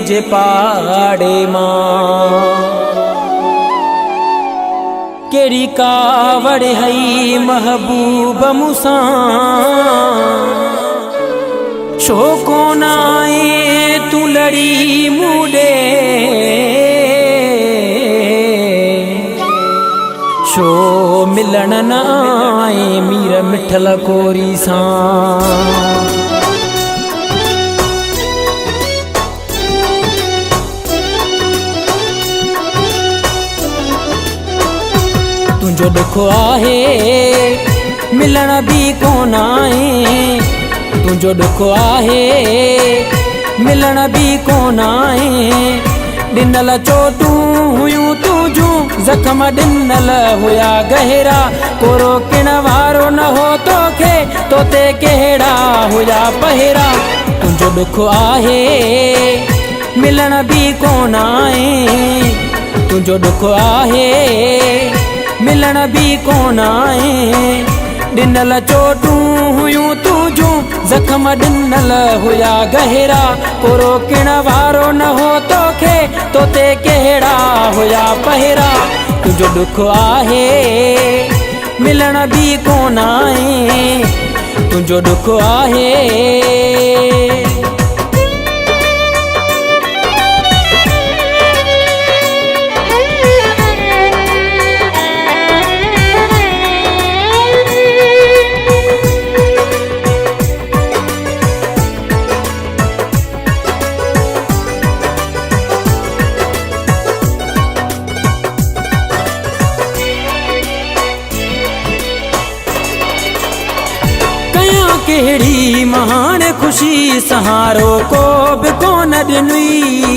जे पाड़े मां केड़ी कावड़ हई महबूब मूसां छो कोन आए तू लड़ी मूडे छो मिलन न आए मीर मिठल कोरी सां तुझो दुख आहे मिलन भी कोन आए तुझो दुख आहे मिलन भी कोन आए डिनल चोटूं हुयूं तुझूं जख्म डिनल हुया गहरा कोरो किण वारो न हो तोखे तोते केड़ा हुया पहरा तुझो दुख आहे मिलन भी कोन आए तुझो दुख आहे मिलन भी कोन आए डिनल चोटूं हुयूं तुझूं जख्म डिनल हुया गहरा कोरो किण वारो न हो तोखे तोते केड़ा हुया पहरा तुझो दुख आहे मिलन भी कोन आए तुझो दुख आहे केड़ी महान खुशी सहारो को भी कोन दिनुई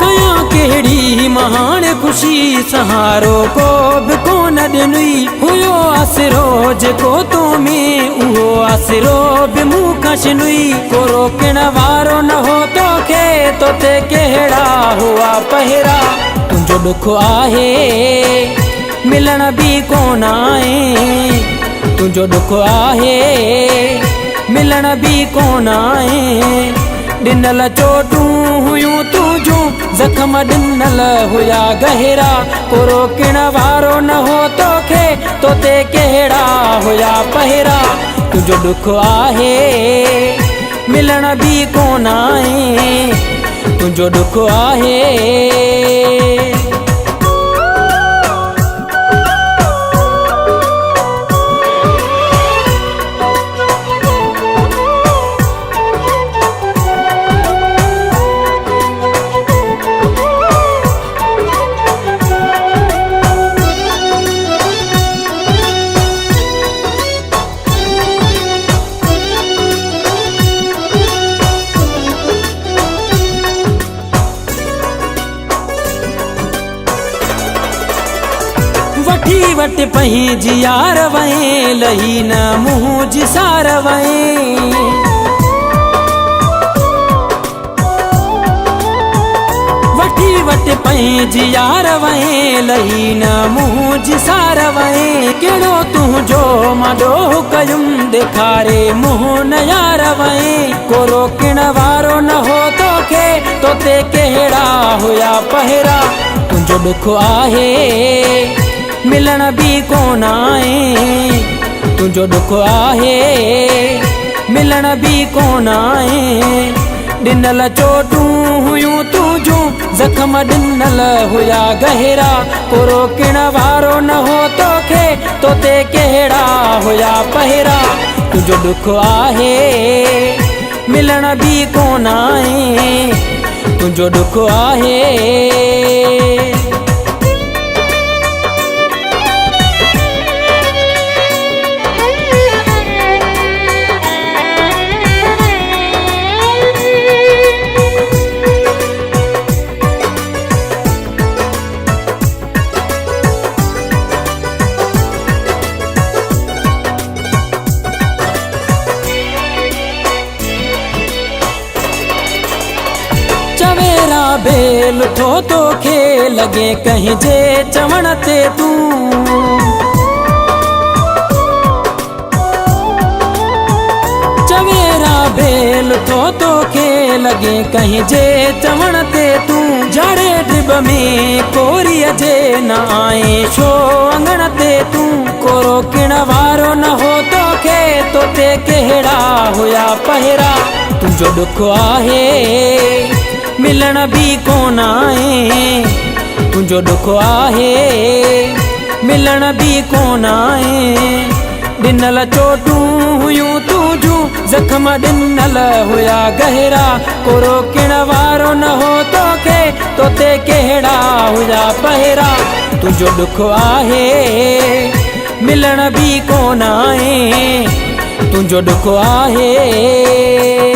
कया केड़ी महान खुशी सहारो को भी कोन दिनुई हुयो आसरो जेको तो में उहो आसरो भी मुख छनुई कोरो किण वारो न हो तोखे तोते केड़ा हुआ पहरा तुझो दुख आहे मिलन भी कोन आए तुझो दुख आहे मिलन भी कोन आए डिनल चोटूं हुयूं तुझूं जख्म डिनल हुया गहरा कोरो किण वारो न हो तोखे तोते केड़ा हुया पहरा तुझो दुख आहे मिलन भी कोन आए तुझो दुख आहे वठी वट पही जियार वहे लही न मुँह जिसार वहे वठी वट पही जियार वहे लही न मुँह जिसार वहे केड़ो तुझो माडो कयुम दिखारे मुँह न यार वहे कोरो किण वारो न हो तोखे तोते केड़ा हुया पहरा तुझो दुख आहे मिलन भी कोन आए तुझो दुख आहे मिलन भी कोन आए डिनल चोटूं हुयूं तुझूं जख्म डिनल हुया गहरा कोरो किण वारो न हो तोखे तोते केड़ा हुया पहरा तुझो दुख आहे मिलन भी कोन आए तुझो दुख आहे चवेरा बेल तो खे लगे कहीं जे चवण ते तू बेल तोखे लॻे कहीं जे चवण ते तूं जाड़े ड्रिब में कोरीअ जे न आए छो अंगण ते तूं कोरो किण वारो न हो तोखे तोते कहिड़ा हुया पहिरा तुंहिंजो ॾुख आहे मिलण बि कोन आहे तुंहिंजो ॾुख आहे मिलण बि कोन आहे ॾिनल चोटूं हुयूं तुंहिंजूं ज़ख़्म ॾिनल हुया गहरा कोरो किण वारो न हो तोखे तोते कहिड़ा हुया पहिरा तुंहिंजो ॾुख आहे मिलण बि कोन आहे तुंहिंजो ॾुख आहे।